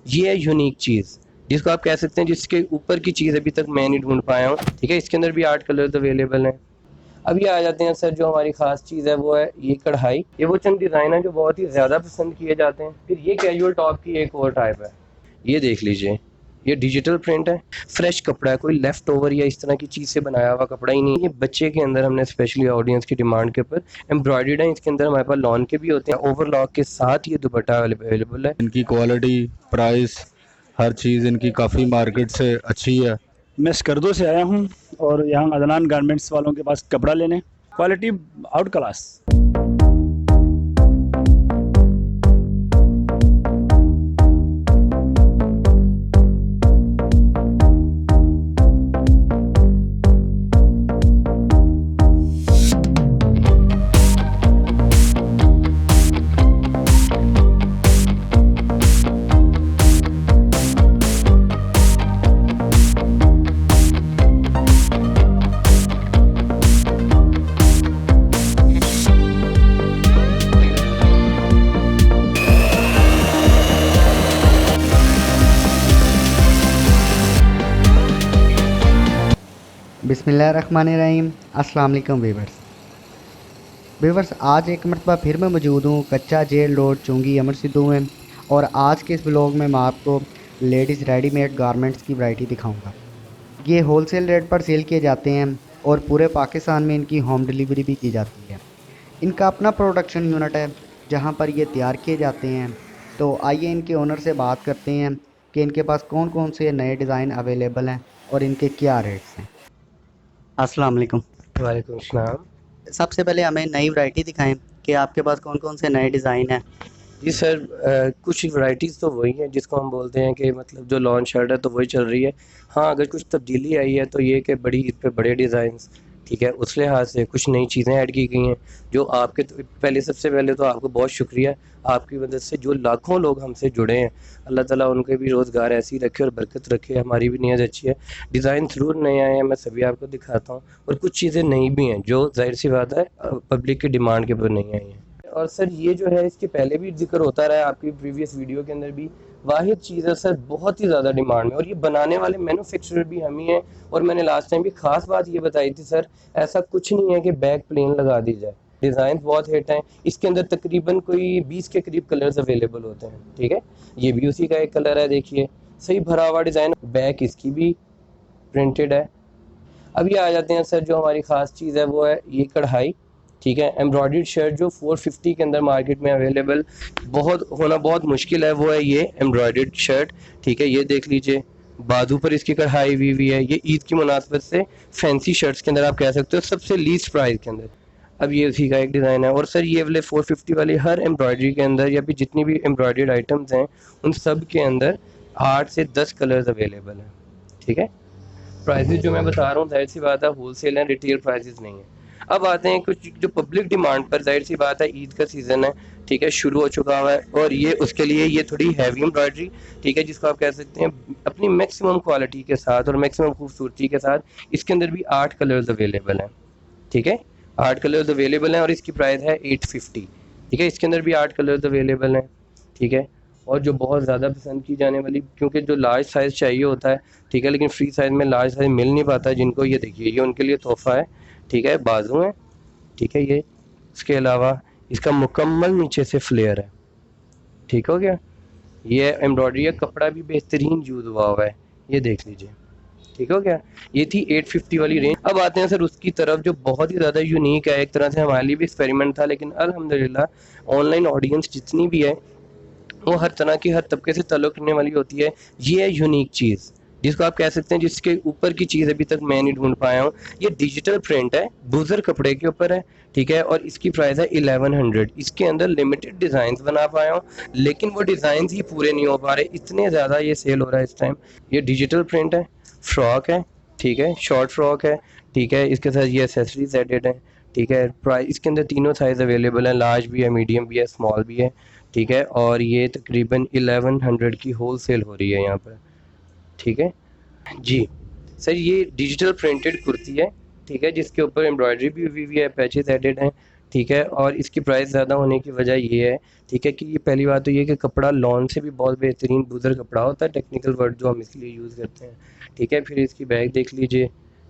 ये है यूनिक चीज़ जिसको आप कह सकते हैं, जिसके ऊपर की चीज़ अभी तक मैं नहीं ढूंढ पाया हूँ। ठीक है, इसके अंदर भी 8 कलर्स अवेलेबल हैं। अब ये आ जाते हैं सर, जो हमारी खास चीज़ है वो है ये कढ़ाई। ये वो चंद डिज़ाइन है जो बहुत ही ज़्यादा पसंद किए जाते हैं। फिर ये कैजुअल टॉप की एक और टाइप है, ये देख लीजिए। ये डिजिटल प्रिंट है, फ्रेश कपड़ा है, कोई लेफ्ट ओवर या इस तरह की चीज़ से बनाया हुआ कपड़ा ही नहीं। ये बच्चे के अंदर हमने स्पेशली ऑडियंस की डिमांड के ऊपर एम्ब्रॉयडर्ड है। इसके अंदर हमारे पास लॉन के भी होते हैं, ओवरलॉक के साथ ये दुपट्टा अवेलेबल है। इनकी क्वालिटी, प्राइस, हर चीज़ इनकी काफ़ी मार्केट से अच्छी है। मैं स्कर्दो से आया हूँ और यहाँ अदनान गारमेंट्स वालों के पास कपड़ा लेने, क्वालिटी आउट क्लास। बिस्मिल्लाहिर्रहमानिर्रहीम। अस्सलाम वालेकुम वीवर्स, आज एक मरतबा फिर मैं मौजूद हूँ कच्चा जेल रोड चुंगी अमर सिद्धू में। और आज के इस ब्लॉग में मैं आपको लेडीज़ रेडीमेड गारमेंट्स की वैरायटी दिखाऊंगा। ये होलसेल रेट पर सेल किए जाते हैं और पूरे पाकिस्तान में इनकी होम डिलीवरी भी की जाती है। इनका अपना प्रोडक्शन यूनिट है जहाँ पर ये तैयार किए जाते हैं। तो आइए इनके ओनर से बात करते हैं कि इनके पास कौन कौन से नए डिज़ाइन अवेलेबल हैं और इनके क्या रेट्स हैं। अस्सलाम वालेकुम। वालेकुम सलाम। सबसे पहले हमें नई वैरायटी दिखाएं कि आपके पास कौन कौन से नए डिज़ाइन हैं। जी सर, कुछ वैरायटीज़ तो वही हैं जिसको हम बोलते हैं कि मतलब जो लॉन्च शर्ट है तो वही चल रही है। हाँ, अगर कुछ तब्दीली आई है तो ये कि बड़ी ईद पे बड़े डिज़ाइंस, ठीक है, उस लिहाज से कुछ नई चीज़ें ऐड की गई हैं जो आपके तो पहले सबसे पहले तो आपको बहुत शुक्रिया। आपकी मदद से जो लाखों लोग हमसे जुड़े हैं, अल्लाह ताला उनके भी रोज़गार ऐसे ही रखे और बरकत रखे। हमारी भी नीयत अच्छी है। डिज़ाइन ज़रूर नए आए हैं, मैं सभी आपको दिखाता हूँ। और कुछ चीज़ें नई भी हैं जो ज़ाहिर सी बात है पब्लिक की डिमांड के ऊपर नहीं आई हैं। और सर ये जो है इसके पहले भी जिक्र होता रहा है आपकी प्रीवियस वीडियो के अंदर भी। वाहिद चीज़ है सर, बहुत ही ज़्यादा डिमांड में, और ये बनाने वाले मैन्युफैक्चरर भी हम ही हैं। और मैंने लास्ट टाइम भी खास बात ये बताई थी सर, ऐसा कुछ नहीं है कि बैक प्लेन लगा दी जाए। डिज़ाइन बहुत हिट हैं। इसके अंदर तकरीबन कोई 20 के करीब कलर्स अवेलेबल होते हैं। ठीक है, ये भी उसी का एक कलर है, देखिए सही भरा हुआ डिज़ाइन, बैक इसकी भी प्रिंटेड है। अब ये आ जाते हैं सर, जो हमारी ख़ास चीज़ है वो है ये कढ़ाई। ठीक है, एम्ब्रॉयडर्ड शर्ट जो 450 के अंदर मार्केट में अवेलेबल बहुत मुश्किल है, वो है ये एम्ब्रॉयडर्ड शर्ट। ठीक है, ये देख लीजिए, बाजू पर इसकी कढ़ाई हुई है। ये ईद की मुनासबत से फैंसी शर्ट्स के अंदर आप कह सकते हो सबसे लीस्ट प्राइस के अंदर। अब ये उसी का एक डिज़ाइन है। और सर ये वाले 450 वाली हर एम्ब्रॉयडरी के अंदर या फिर जितनी भी एम्ब्रॉयडर्ड आइटम्स हैं उन सब के अंदर 8 से 10 कलर्स अवेलेबल हैं। ठीक है, प्राइसेस जो मैं बता रहा हूँ जाहिर सी बात है होलसेल एंड रिटेल प्राइसेस नहीं है। अब आते हैं कुछ जो पब्लिक डिमांड पर, जाहिर सी बात है ईद का सीज़न है, ठीक है, शुरू हो चुका हुआ है। और ये उसके लिए ये थोड़ी हैवी एम्ब्रॉयडरी, ठीक है, जिसको आप कह सकते हैं अपनी मैक्सिमम क्वालिटी के साथ और मैक्सिमम खूबसूरती के साथ इसके अंदर भी 8 कलर्स अवेलेबल हैं। ठीक है, 8 कलर्स अवेलेबल हैं और इसकी प्राइस है 850। ठीक है, इसके अंदर भी 8 कलर्स अवेलेबल हैं। ठीक है, और जो बहुत ज़्यादा पसंद की जाने वाली, क्योंकि जो लार्ज साइज़ चाहिए होता है, ठीक है, लेकिन फ्री साइज़ में लार्ज साइज़ मिल नहीं पाता जिनको, ये देखिए ये उनके लिए तोहफ़ा है। ठीक है, बाजू है, ठीक है, ये इसके अलावा इसका मुकम्मल नीचे से फ्लेयर है। ठीक हो गया, ये एम्ब्रॉयडरी का कपड़ा भी बेहतरीन यूज़ हुआ है, ये देख लीजिए। ठीक हो गया, ये थी 850 वाली रेंज। अब आते हैं सर उसकी तरफ जो बहुत ही ज़्यादा यूनिक है, एक तरह से हमारे लिए भी एक्सपेरिमेंट था, लेकिन अल्हम्दुलिल्लाह ऑनलाइन ऑडियंस जितनी भी है वो हर तरह की, हर तबके से ताल्लुक़ रखने वाली होती है। ये है यूनिक चीज़ जिसको आप कह सकते हैं, जिसके ऊपर की चीज़ अभी तक मैं नहीं ढूंढ पाया हूँ। ये डिजिटल प्रिंट है, बुज़र कपड़े के ऊपर है। ठीक है, और इसकी प्राइस है 1100। इसके अंदर लिमिटेड डिज़ाइंस बना पाया हूँ, लेकिन वो डिज़ाइंस ही पूरे नहीं हो पा रहे, इतने ज़्यादा ये सेल हो रहा है इस टाइम। ये डिजिटल प्रिंट है, फ्रॉक है, ठीक है, शॉर्ट फ्रॉक है। ठीक है, इसके साथ ये एसेसरीज एडेड हैं। ठीक है, प्राइस इसके अंदर तीनों साइज़ अवेलेबल हैं, लार्ज भी है, मीडियम भी है, स्मॉल भी है। ठीक है, और ये तकरीबन 1100 की होल सेल हो रही है यहाँ पर। ठीक है जी सर, ये डिजिटल प्रिंटेड कुर्ती है। ठीक है, जिसके ऊपर एम्ब्रॉयडरी भी हुई है, पैचेस एडेड हैं। ठीक है। और इसकी प्राइस ज़्यादा होने की वजह ये है, ठीक है, कि ये पहली बात तो ये कि कपड़ा लॉन से भी बहुत बेहतरीन बुज़र कपड़ा होता है, टेक्निकल वर्ड जो हम इसके लिए यूज़ करते हैं, ठीक है। फिर इसकी बैग देख लीजिए,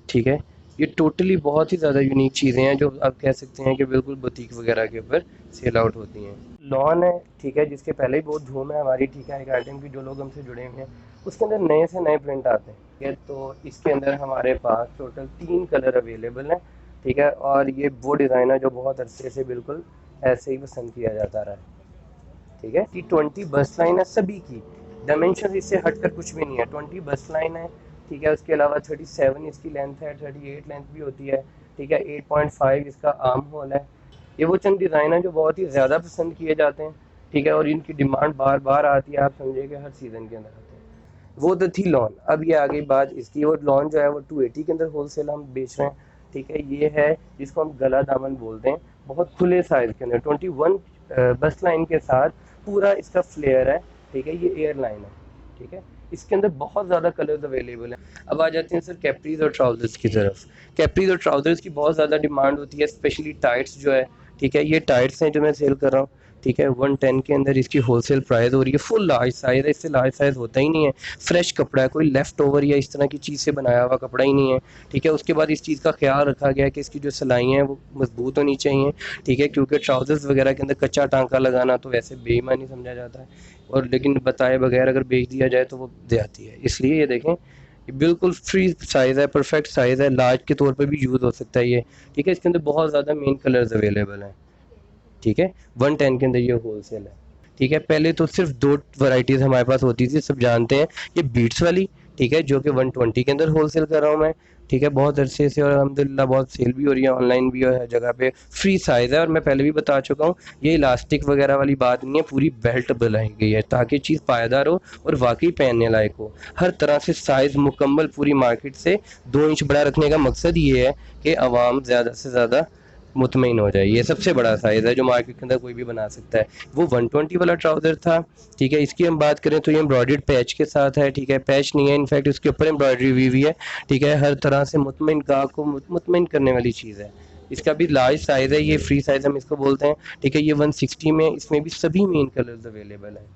ठीक है। ये टोटली बहुत ही ज़्यादा यूनिक चीज़ें हैं जो आप कह सकते हैं कि बिल्कुल बुटीक वगैरह के ऊपर सेल आउट होती हैं। लॉन है, ठीक है, जिसके पहले ही बहुत धूम है हमारी, ठीक है, एक आइटम की जो लोग हमसे जुड़े हुए हैं, उसके अंदर नए से नए प्रिंट आते हैं, ठीक है। तो इसके अंदर हमारे पास टोटल 3 कलर अवेलेबल हैं, ठीक है। और ये वो डिज़ाइन है जो बहुत अरसे से बिल्कुल ऐसे ही पसंद किया जाता रहा है, ठीक है। T20 बस लाइन है सभी की, डायमेंशन इससे हटकर कुछ भी नहीं है, 20 बस लाइन है, ठीक है। उसके अलावा 37 इसकी लेंथ है, 38 लेंथ भी होती है, ठीक है। 8.5 इसका आर्म होल है। ये वो चंद डिज़ाइन है जो बहुत ही ज़्यादा पसंद किए जाते हैं, ठीक है। और इनकी डिमांड बार बार आती है, आप समझिए कि हर सीज़न के अंदर आते हैं। वो तो थी लॉन। अब ये आ गई बात इसकी, वो लॉन जो है वो 280 के अंदर होलसेल हम बेच रहे हैं, ठीक है। ये है जिसको हम गला दामन बोलते हैं, बहुत खुले साइज़ के अंदर 21 बस लाइन के साथ पूरा इसका फ्लेयर है, ठीक है। ये एयर लाइन है, ठीक है। इसके अंदर बहुत ज़्यादा कलर्स अवेलेबल हैं। अब आ जाते हैं सर कैप्रीज और ट्राउज़र्स की तरफ। कैप्रीज और ट्राउज़र्स की बहुत ज़्यादा डिमांड होती है, स्पेशली टाइट्स जो है, ठीक है। ये टाइट्स हैं जो मैं सेल कर रहा हूँ, ठीक है। 110 के अंदर इसकी होलसेल प्राइस हो रही है। फुल लार्ज साइज़ है, इससे लार्ज साइज़ होता ही नहीं है, फ्रेश कपड़ा है, कोई लेफ़्ट ओवर या इस तरह की चीज़ से बनाया हुआ कपड़ा ही नहीं है, ठीक है। उसके बाद इस चीज़ का ख्याल रखा गया है कि इसकी जो सिलाइयाँ हैं वो मजबूत होनी चाहिए, ठीक है, क्योंकि ट्राउज़र्स वगैरह के अंदर कच्चा टांका लगाना तो वैसे बेईमानी समझा जाता है, और लेकिन बताए बगैर अगर बेच दिया जाए तो वो ज़्यादती है। इसलिए ये देखें, ये बिल्कुल फ्री साइज़ है, परफेक्ट साइज़ है, लार्ज के तौर पे भी यूज़ हो सकता है ये, ठीक है। इसके अंदर बहुत ज़्यादा मेन कलर्स अवेलेबल हैं, ठीक है। 110 के अंदर ये होलसेल है, ठीक है। पहले तो सिर्फ 2 वैरायटीज़ हमारे पास होती थी, सब जानते हैं, ये बीट्स वाली, ठीक है, जो कि 120 के अंदर होलसेल कर रहा हूँ मैं, ठीक है, बहुत अरसे से, और अल्हम्दुलिल्लाह बहुत सेल भी हो रही है, ऑनलाइन भी है, हर जगह पे फ्री साइज़ है। और मैं पहले भी बता चुका हूँ, ये इलास्टिक वगैरह वाली बात नहीं है, पूरी बेल्ट बनाई गई है ताकि चीज़ पायदार हो और वाकई पहनने लायक हो। हर तरह से साइज़ मुकम्मल पूरी मार्केट से 2 इंच बड़ा रखने का मकसद ये है कि आवाम ज़्यादा से ज़्यादा मुतमईन हो जाए। ये सबसे बड़ा साइज़ है जो मार्केट के अंदर कोई भी बना सकता है। वो 120 वाला ट्राउज़र था, ठीक है। इसकी हम बात करें तो ये एम्ब्रॉयडर्ड पैच के साथ है, ठीक है, पैच नहीं है, इनफैक्ट इसके ऊपर एम्ब्रॉयडरी हुई हुई है, ठीक है। हर तरह से मुतमईन गाह को मुतमईन करने वाली चीज़ है। इसका भी लार्ज साइज़ है, ये फ्री साइज़ हम इसको बोलते हैं, ठीक है। ये 160 में, इसमें भी सभी मेन कलर्स अवेलेबल हैं।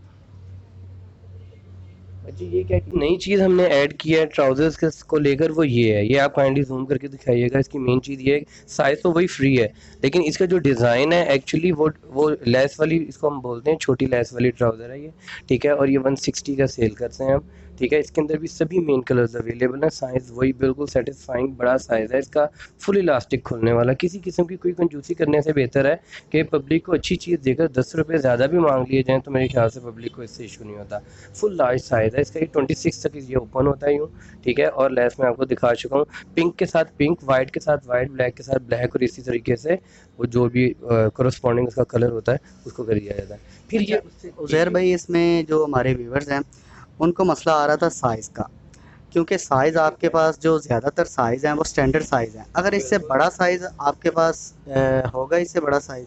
अच्छा, ये क्या नई चीज़ हमने ऐड की है ट्राउज़र्स के को लेकर, वो ये है, ये आप काइंडली जूम करके दिखाइएगा। इसकी मेन चीज़ ये है, साइज़ तो वही फ्री है, लेकिन इसका जो डिज़ाइन है एक्चुअली वो लेस वाली, इसको हम बोलते हैं छोटी लेस वाली ट्राउज़र है ये, ठीक है। और ये 160 का सेल करते हैं हम, ठीक है। इसके अंदर भी सभी मेन कलर्स अवेलेबल हैं, साइज़ वही बिल्कुल सेटिस्फाइंग बड़ा साइज़ है इसका, फुल इलास्टिक खुलने वाला। किसी किस्म की कोई कंजूसी करने से बेहतर है कि पब्लिक को अच्छी चीज़ देकर 10 रुपये ज़्यादा भी मांग लिए जाएँ, तो मेरे ख्याल से पब्लिक को इससे इशू नहीं होता। फुल लार्ज साइज़ है इसका, ये 26 तक ये ओपन होता है यूँ, ठीक है। और लेस मैं आपको दिखा चुका हूँ, पिंक के साथ पिंक, वाइट के साथ वाइट, ब्लैक के साथ ब्लैक, और इसी तरीके से वो जो भी करस्पॉन्डिंग उसका कलर होता है उसको कर दिया जाता है। फिर ये उज़ैर भाई, इसमें जो हमारे व्यूवर्स हैं उनको मसला आ रहा था साइज़ का, क्योंकि साइज़ आपके पास जो ज़्यादातर साइज़ हैं वो स्टैंडर्ड साइज़ हैं। अगर इससे बड़ा साइज़ आपके पास होगा, इससे बड़ा साइज़?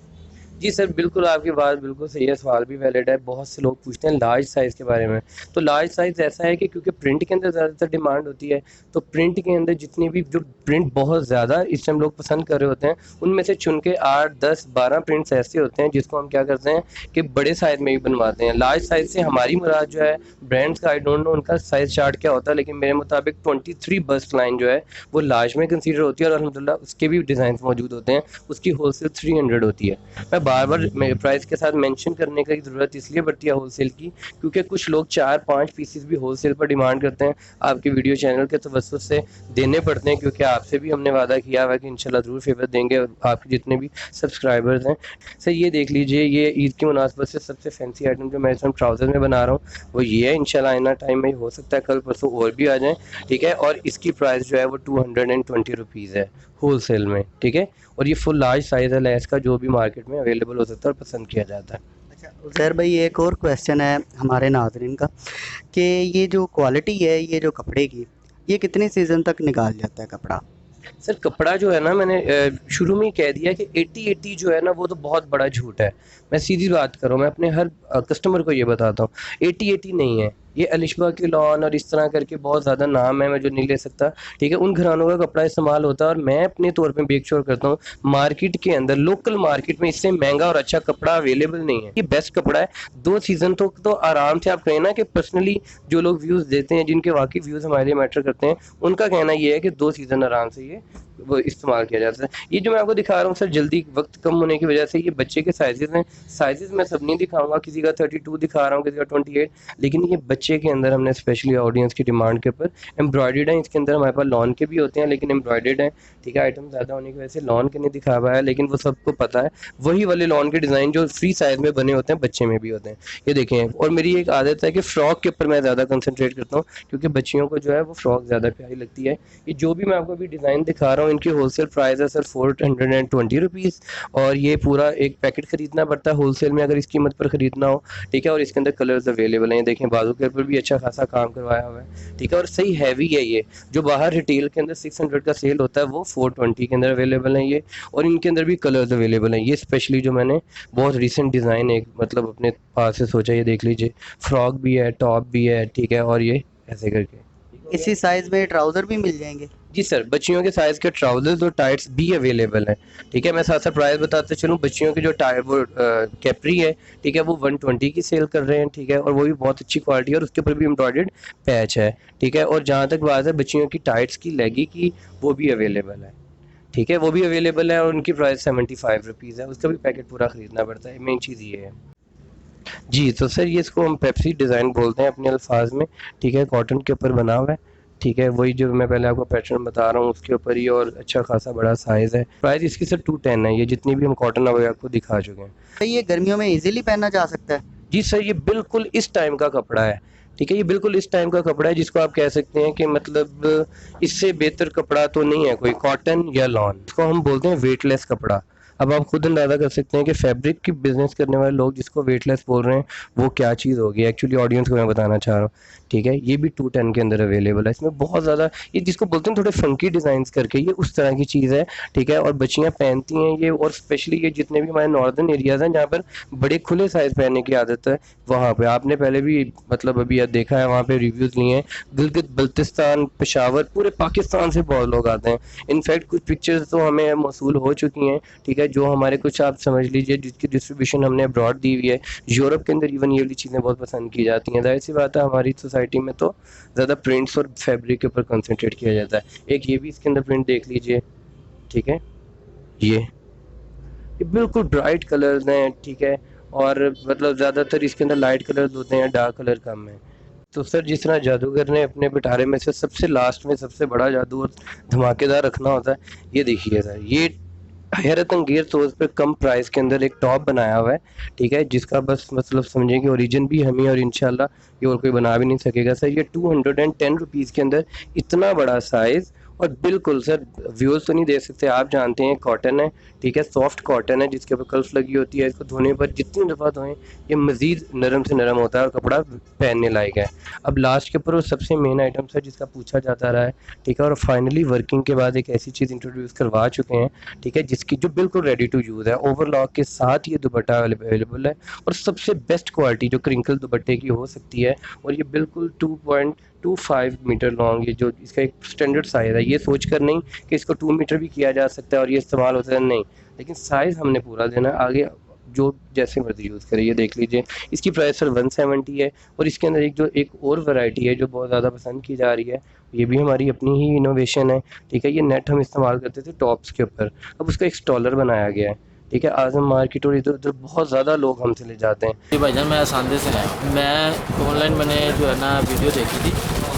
जी सर, बिल्कुल आपकी बात बिल्कुल सही है, सवाल भी वैलिड है। बहुत से लोग पूछते हैं लार्ज साइज़ के बारे में, तो लार्ज साइज़ ऐसा है कि क्योंकि प्रिंट के अंदर ज़्यादातर डिमांड होती है, तो प्रिंट के अंदर जितनी भी जो प्रिंट बहुत ज़्यादा इस टाइम लोग पसंद कर रहे होते हैं, उनमें से चुन के 8, 10, 12 प्रिंट्स ऐसे होते हैं जिसको हम क्या करते हैं कि बड़े साइज़ में भी बनवाते हैं। लार्ज साइज़ से हमारी मुराद जो है ब्रांड्स का, आई डोंट नो उनका साइज़ चार्ट क्या होता है, लेकिन मेरे मुताबिक 23 बस्ट लाइन जो है वो लार्ज में कंसीडर होती है, और अल्हम्दुलिल्लाह उसके भी डिज़ाइन मौजूद होते हैं, उसकी होलसेल 300 होती है। मैं बार बार प्राइस के साथ मेंशन करने की ज़रूरत इसलिए पड़ती है होलसेल की, क्योंकि कुछ लोग 4-5 पीसेस भी होलसेल पर डिमांड करते हैं, आपके वीडियो चैनल के तवज्जुह से देने पड़ते हैं, क्योंकि आपसे भी हमने वादा किया हुआ है कि इंशाल्लाह ज़रूर फेवर देंगे, और आपके जितने भी सब्सक्राइबर्स हैं। सर ये देख लीजिए, ये ईद की मुनासबत से सबसे फैंसी आइटम जो मैं इस टाइम ट्राउज़र में बना रहा हूँ वो ये है। इंशाल्लाह आइना टाइम में हो सकता है कल परसों और भी आ जाएँ, ठीक है। और इसकी प्राइस जो है वो 220 रुपीज़ है होलसेल में, ठीक है। और ये फुल लार्ज साइज़ है लेस का, जो भी मार्केट में अवेलेबल हो सकता है और पसंद किया जाता है। अच्छा उज़ैर भाई, एक और क्वेश्चन है हमारे नाज़रीन का कि ये जो क्वालिटी है ये जो कपड़े की, ये कितने सीज़न तक निकाल जाता है कपड़ा? सर कपड़ा जो है ना, मैंने शुरू में ही कह दिया कि 80-80 जो है ना वो तो बहुत बड़ा झूठ है। मैं सीधी बात कर रहा हूँ, मैं अपने हर कस्टमर को ये बताता हूँ, 80-80 नहीं है, ये अलिशबा की लॉन और इस तरह करके बहुत ज़्यादा नाम है, मैं जो नहीं ले सकता, ठीक है, उन घरानों का कपड़ा इस्तेमाल होता है। और मैं अपने तौर पे मेक श्योर करता हूँ मार्केट के अंदर, लोकल मार्केट में इससे महंगा और अच्छा कपड़ा अवेलेबल नहीं है। ये बेस्ट कपड़ा है। 2 सीज़न तो आराम से आप कहें ना कि पर्सनली जो लोग व्यूज़ देते हैं, जिनके वाकई व्यूज़ हमारे लिए मैटर करते हैं, उनका कहना ये है कि 2 सीज़न आराम से ये वो इस्तेमाल किया जाता है। ये जो मैं आपको दिखा रहा हूँ सर, जल्दी वक्त कम होने की वजह से ये बच्चे के साइजेस हैं। साइजेस मैं सब नहीं दिखाऊंगा, किसी का 32 दिखा रहा हूँ, किसी का 28, लेकिन ये बच्चे के अंदर हमने स्पेशली ऑडियंस की डिमांड के ऊपर एम्ब्रॉयडर्ड है। इसके अंदर हमारे पास लॉन के भी होते हैं, लेकिन एम्ब्रॉयडर्ड है, ठीक है। आइटम ज़्यादा होने की वजह से लॉन के नहीं दिखा पाया, लेकिन वो सबको पता है। वही वाले लॉन के डिज़ाइन जो फ्री साइज में बने होते हैं, बच्चे में भी होते हैं, ये देखें। और मेरी एक आदत है कि फ़्रॉक के ऊपर मैं ज़्यादा कंसनट्रेट करता हूँ, क्योंकि बच्चियों को जो है वो फ़्रॉक ज़्यादा प्यारी लगती है। ये जो भी मैं आपको अभी डिज़ाइन दिखा रहा हूँ, इनकी होलसेल प्राइस है सर 420 रुपीज़, और ये पूरा एक पैकेट खरीदना पड़ता है होलसेल में अगर इस कीमत पर खरीदना हो, ठीक है। और इसके अंदर कलर्स अवेलेबल हैं, देखें बाजू के ऊपर भी अच्छा खासा काम करवाया हुआ है, ठीक है। और सही हैवी है ये, जो बाहर रिटेल के अंदर 600 का सेल होता है वो 420 के अंदर अवेलेबल है ये। और इनके अंदर भी कलर्स अवेलेबल हैं। ये स्पेशली जो मैंने बहुत रिसेंट डिज़ाइन एक मतलब अपने पास से सोचा, ये देख लीजिए, फ्रॉक भी है, टॉप भी है, ठीक है। और ये ऐसे करके इसी साइज़ में ट्राउज़र भी मिल जाएंगे? जी सर, बच्चियों के साइज़ के ट्राउज़र्स और टाइट्स भी अवेलेबल हैं, ठीक है। मैं साथ साथ प्राइस बताते चलूँ, बच्चियों की जो वो कैपरी है, ठीक है, वो 120 की सेल कर रहे हैं, ठीक है। और वो भी बहुत अच्छी क्वालिटी है, और उसके ऊपर भी एम्ब्रॉयडर्ड पैच है, ठीक है। और जहाँ तक बात है बच्चियों की टाइट्स की, लेगी की, वो भी अवेलेबल है, ठीक है, वो भी अवेलेबल है। और उनकी प्राइस 75 रुपीज़ है, उसका भी पैकेट पूरा ख़रीदना पड़ता है। मेन चीज़ ये है जी। तो सर ये इसको हम पेप्सी डिज़ाइन बोलते हैं अपने अल्फाज में, ठीक है। कॉटन के ऊपर बना हुआ है, ठीक है। वही जो मैं पहले आपको पैटर्न बता रहा हूँ उसके ऊपर ही, और अच्छा खासा बड़ा साइज़ है। प्राइस इसकी सर 210 है। ये जितनी भी हम कॉटन अभी आपको दिखा चुके हैं। तो ये गर्मियों में इजीली पहना जा सकता है? जी सर, ये बिल्कुल इस टाइम का कपड़ा है, ठीक है। ये बिल्कुल इस टाइम का कपड़ा है जिसको आप कह सकते हैं कि मतलब इससे बेहतर कपड़ा तो नहीं है कोई, कॉटन या लॉन। इसको हम बोलते हैं वेटलेस कपड़ा। अब आप खुद अंदाज़ा कर सकते हैं कि फैब्रिक की बिज़नेस करने वाले लोग जिसको वेटलेस बोल रहे हैं वो क्या चीज़ होगी। एक्चुअली ऑडियंस को मैं बताना चाह रहा हूँ, ठीक है। ये भी 210 के अंदर अवेलेबल है। इसमें बहुत ज़्यादा ये जिसको बोलते हैं थोड़े फंकी डिज़ाइंस करके, ये उस तरह की चीज़ है, ठीक है। और बच्चियाँ पहनती हैं ये, और स्पेशली ये जितने भी हमारे नॉर्दर्न एरियाज़ हैं जहाँ पर बड़े खुले साइज़ पहनने की आदत है, वहाँ पे आपने पहले भी मतलब अभी याद देखा है, वहाँ पे रिव्यूज़ लिए हैं। गिलगित बल्तिस्तान, पेशावर, पूरे पाकिस्तान से बहुत लोग आते हैं। इनफैक्ट कुछ पिक्चर्स तो हमें मौसूल हो चुकी हैं, ठीक है, जो हमारे कुछ आप समझ लीजिए जिसकी डिस्ट्रीब्यूशन हमने अब्रॉड दी हुई है। यूरोप के अंदर इवन ये वाली चीज़ें बहुत पसंद की जाती हैं। जाहिर सी बात है हमारी सोसाइटी में तो ज़्यादा प्रिंट्स और फैब्रिक के ऊपर कंसंट्रेट किया जाता है। एक ये भी इसके अंदर प्रिंट देख लीजिए, ठीक है। ये बिल्कुल ब्राइट कलर्स हैं, ठीक है। और मतलब ज़्यादातर इसके अंदर लाइट कलर्स होते हैं, डार्क कलर कम है। तो सर जिस तरह जादूगर ने अपने पिटारे में से सबसे लास्ट में सबसे बड़ा जादू और धमाकेदार रखना होता है, ये देखिए सर, ये हैरत अंगेज तौर पे कम प्राइस के अंदर एक टॉप बनाया हुआ है, ठीक है, जिसका बस मतलब समझें कि ओरिजिन भी हम ही, और इंशाल्लाह ये और कोई बना भी नहीं सकेगा सर। ये 210 रुपीज़ के अंदर इतना बड़ा साइज़, और बिल्कुल सर व्यूज़ तो नहीं दे सकते, आप जानते हैं कॉटन है, ठीक है, सॉफ्ट कॉटन है जिसके ऊपर कल्फ लगी होती है। इसको धोने पर जितनी दफ़ा धोएं ये मज़ीद नरम से नरम होता है और कपड़ा पहनने लायक है। अब लास्ट के ऊपर वो सबसे मेन आइटम सर जिसका पूछा जाता रहा है, ठीक है, और फाइनली वर्किंग के बाद एक ऐसी चीज़ इंट्रोड्यूस करवा चुके हैं, ठीक है, जिसकी जो बिल्कुल रेडी टू यूज़ है। ओवरलॉक के साथ ये दुपट्टा अवेलेबल है, और सबसे बेस्ट क्वालिटी जो क्रिंकल दुपट्टे की हो सकती है। और ये बिल्कुल 2.25 मीटर लॉन्ग, ये जो इसका एक स्टैंडर्ड साइज़ है, ये सोचकर नहीं कि इसको 2 मीटर भी किया जा सकता है और ये इस्तेमाल होता है, नहीं, लेकिन साइज़ हमने पूरा देना है। आगे जो जैसे मर्जी यूज़ करे। ये देख लीजिए, इसकी प्राइस सर 170 है। और इसके अंदर एक और वैरायटी है जो बहुत ज़्यादा पसंद की जा रही है, ये भी हमारी अपनी ही इनोवेशन है, ठीक है। ये नेट हम इस्तेमाल करते थे टॉप्स के ऊपर, अब उसका एक स्टॉलर बनाया गया है, ठीक है। आज़म मार्केट और इधर उधर बहुत ज़्यादा लोग हमसे ले जाते हैं। जी भाईजान, मैं सांदे से हैं। मैं ऑनलाइन मैंने जो है ना वीडियो देखी थी,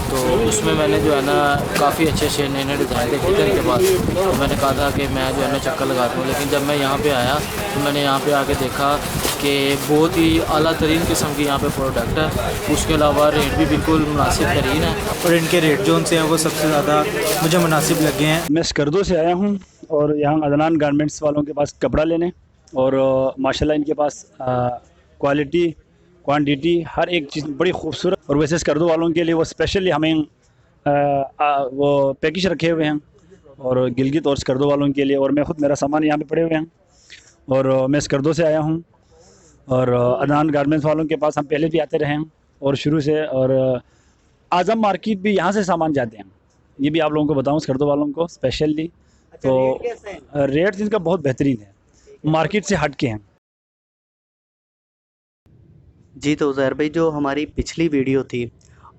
तो उसमें मैंने जो है ना काफ़ी अच्छे नए डिज़ाइन देखे थे इनके पास। तो मैंने कहा था कि मैं जो है ना चक्कर लगाता हूँ, लेकिन जब मैं यहाँ पे आया तो मैंने यहाँ पे आके देखा कि बहुत ही आला तरीन किस्म की यहाँ पे प्रोडक्ट है। उसके अलावा रेट भी बिल्कुल मुनासिब तरीन है, और इनके रेट जो उनसे हैं वो सबसे ज़्यादा मुझे मुनासिब लगे हैं। मैं स्कर्दो से आया हूँ और यहाँ अदनान गारमेंट्स वालों के पास कपड़ा लेने, और माशाल्लाह इनके पास क्वालिटी क्वांटिटी हर एक चीज़ बड़ी खूबसूरत। और वैसे स्कर्दो वालों के लिए वो स्पेशली हमें वो पैकेज रखे हुए हैं, और गिलगित और स्कर्दो वालों के लिए। और मैं ख़ुद, मेरा सामान यहाँ पे पड़े हुए हैं, और मैं स्कर्दो से आया हूँ। और अदनान गारमेंट्स वालों के पास हम पहले भी आते रहे हैं, और शुरू से। और आज़म मार्केट भी यहाँ से सामान जाते हैं, ये भी आप लोगों को बताऊँ स्कर्दो वालों को स्पेशली। तो रेट इनका बहुत बेहतरीन है, मार्केट से हट के हैं। जी तो ज़हर भाई, जो हमारी पिछली वीडियो थी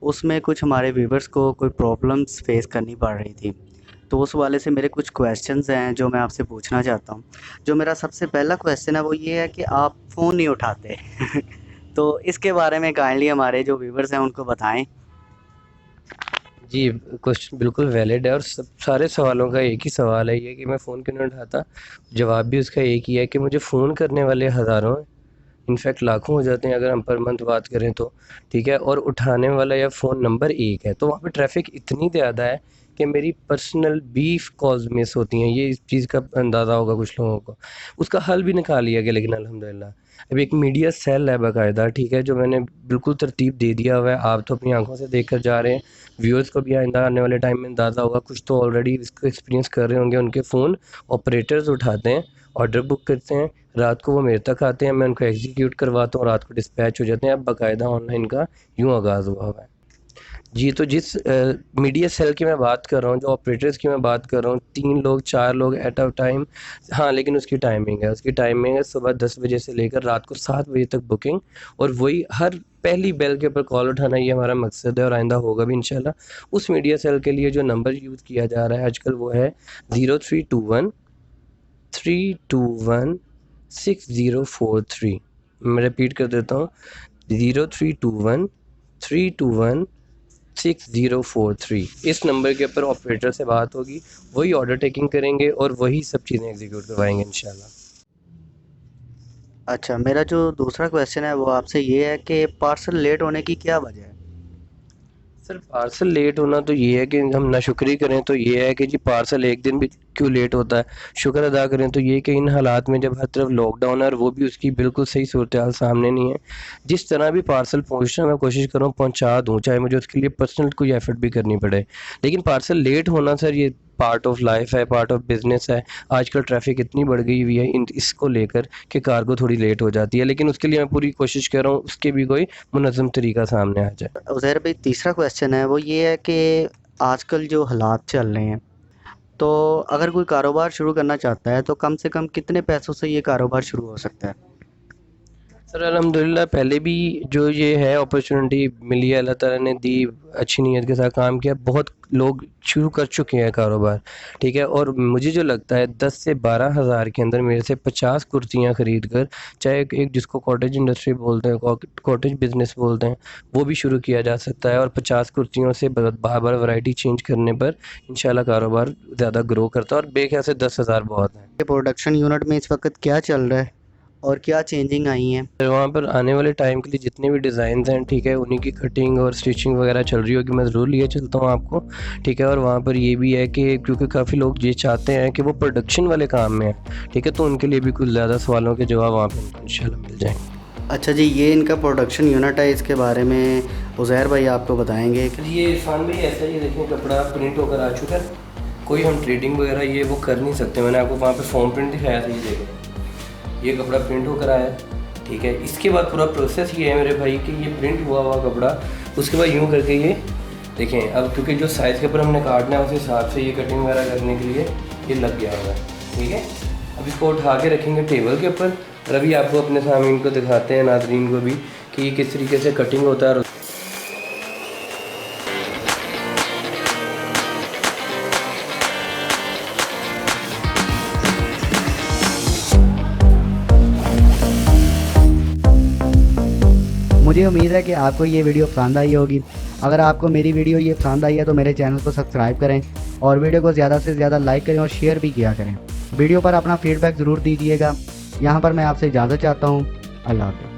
उसमें कुछ हमारे व्यूवर्स को कोई प्रॉब्लम्स फेस करनी पड़ रही थी, तो उस वाले से मेरे कुछ क्वेश्चंस हैं जो मैं आपसे पूछना चाहता हूँ। जो मेरा सबसे पहला क्वेश्चन है वो ये है कि आप फ़ोन नहीं उठाते तो इसके बारे में काइंडली हमारे जो व्यूवर्स हैं उनको बताएं। जी, क्वेश्चन बिल्कुल वैलिड है और सब सारे सवालों का एक ही सवाल है ये कि मैं फ़ोन क्यों नहीं उठाता। जवाब भी उसका एक ही है कि मुझे फ़ोन करने वाले हज़ारों हैं, इनफैक्ट लाखों हो जाते हैं अगर हम पर मंथ बात करें तो, ठीक है। और उठाने वाला या फ़ोन नंबर एक है, तो वहाँ पे ट्रैफिक इतनी ज़्यादा है कि मेरी पर्सनल 20 कॉल्स मिस होती हैं। ये इस चीज़ का अंदाज़ा होगा कुछ लोगों को। उसका हल भी निकाल लिया गया लेकिन अल्हम्दुलिल्लाह अभी एक मीडिया सेल है बाकायदा, ठीक है, जो मैंने बिल्कुल तरतीब दे दिया हुआ है। आप तो अपनी आंखों से देख कर जा रहे हैं, व्यूअर्स को भी आइंदा आने वाले टाइम में अंदाज़ा होगा, कुछ तो ऑलरेडी इसको एक्सपीरियंस कर रहे होंगे। उनके फ़ोन ऑपरेटर्स उठाते हैं, ऑर्डर बुक करते हैं, रात को वो मेरे तक आते हैं, मैं उनको एग्जीक्यूट करवाता हूँ, रात को डिस्पैच हो जाते हैं। अब बाकायदा ऑनलाइन का यूँ आगाज़ हुआ हुआ है। जी, तो जिस मीडिया सेल की मैं बात कर रहा हूँ, जो ऑपरेटर्स की मैं बात कर रहा हूँ, 3 लोग 4 लोग एट अ टाइम, हाँ, लेकिन उसकी टाइमिंग है सुबह 10 बजे से लेकर रात को 7 बजे तक बुकिंग, और वही हर पहली बेल के ऊपर कॉल उठाना, ये हमारा मकसद है और आइंदा होगा भी इंशाल्लाह। उस मीडिया सेल के लिए जो नंबर यूज़ किया जा रहा है आजकल वो है 0321 321 6043। मैं रिपीट कर देता हूँ, 0321 321 6043। इस नंबर के ऊपर ऑपरेटर से बात होगी, वही ऑर्डर टेकिंग करेंगे और वही सब चीज़ें एग्जीक्यूट करवाएंगे इंशाल्लाह। अच्छा, मेरा जो दूसरा क्वेश्चन है वो आपसे ये है कि पार्सल लेट होने की क्या वजह है? सर, पार्सल लेट होना तो ये है कि हम नाशुक्री करें तो ये है कि जी पार्सल एक दिन भी क्यों लेट होता है। शुक्र अदा करें तो ये कि इन हालात में जब हर तरफ लॉकडाउन है और वो भी उसकी बिल्कुल सही सूरत हाल सामने नहीं है, जिस तरह भी पार्सल पहुंचना मैं कोशिश करूँ पहुंचा दूँ, चाहे मुझे उसके लिए पर्सनल कोई एफर्ट भी करनी पड़े। लेकिन पार्सल लेट होना सर ये पार्ट ऑफ लाइफ है, पार्ट ऑफ बिजनेस है। आजकल ट्रैफिक इतनी बढ़ गई हुई है इसको लेकर कि कार्गो थोड़ी लेट हो जाती है, लेकिन उसके लिए मैं पूरी कोशिश कर रहा हूँ उसके भी कोई मुनज़्ज़म तरीका सामने आ जाए। उज़ैर भाई, तीसरा क्वेश्चन है वो ये है कि आजकल जो हालात चल रहे हैं, तो अगर कोई कारोबार शुरू करना चाहता है तो कम से कम कितने पैसों से ये कारोबार शुरू हो सकता है? सर अल्हम्दुलिल्लाह पहले भी जो ये है अपॉर्चुनिटी मिली है, अल्लाह ताला ने दी, अच्छी नीयत के साथ काम किया, बहुत लोग शुरू कर चुके हैं कारोबार, ठीक है। और मुझे जो लगता है 10 से 12 हज़ार के अंदर मेरे से 50 कुर्सियाँ ख़रीद कर, चाहे एक जिसको कॉटेज इंडस्ट्री बोलते हैं, कॉटेज बिजनेस बोलते हैं, वो भी शुरू किया जा सकता है। और 50 कुर्सियों से बार बार वैरायटी चेंज करने पर इंशाल्लाह कारोबार ज़्यादा ग्रो करता है, और बेख्याल से 10,000 बहुत है। ये प्रोडक्शन यूनिट में इस वक्त क्या चल रहा है और क्या चेंजिंग आई हैं? वहाँ पर आने वाले टाइम के लिए जितने भी डिज़ाइन हैं, ठीक है, उन्हीं की कटिंग और स्टिचिंग वगैरह चल रही होगी, मैं ज़रूर लिए चलता हूँ आपको, ठीक है। और वहाँ पर ये भी है कि क्योंकि काफ़ी लोग ये चाहते हैं कि वो प्रोडक्शन वाले काम में है, ठीक है, तो उनके लिए भी कुछ ज़्यादा सवालों के जवाब वहाँ पर इंशाल्लाह मिल जाएंगे। अच्छा जी, ये इनका प्रोडक्शन यूनिट है, इसके बारे में उज़ैर भाई आपको बताएंगे। ये इरफान भाई ऐसा ही देखें, कपड़ा प्रिंट होकर आ चुका है, कोई हम ट्रेडिंग वगैरह ये वो कर नहीं सकते। मैंने आपको वहाँ पर फॉर्म प्रिंट दिखाया था, ये देखें, ये कपड़ा प्रिंट होकर आया, ठीक है। इसके बाद पूरा प्रोसेस ये है मेरे भाई कि ये प्रिंट हुआ हुआ कपड़ा, उसके बाद यूँ करके ये देखें, अब क्योंकि जो साइज़ के ऊपर हमने काटना है उस हिसाब से ये कटिंग वगैरह करने के लिए ये लग गया हुआ है, ठीक है। अब इसको उठा के रखेंगे टेबल के ऊपर, और अभी आपको अपने सामने इनको दिखाते हैं नाज़रीन को भी कि ये किस तरीके से कटिंग होता है। मुझे उम्मीद है कि आपको ये वीडियो पसंद आई होगी। अगर आपको मेरी वीडियो ये पसंद आई है तो मेरे चैनल को सब्सक्राइब करें और वीडियो को ज़्यादा से ज़्यादा लाइक करें और शेयर भी किया करें। वीडियो पर अपना फीडबैक ज़रूर दीजिएगा। यहाँ पर मैं आपसे इजाज़त चाहता हूँ। अल्लाह हाफ़िज़।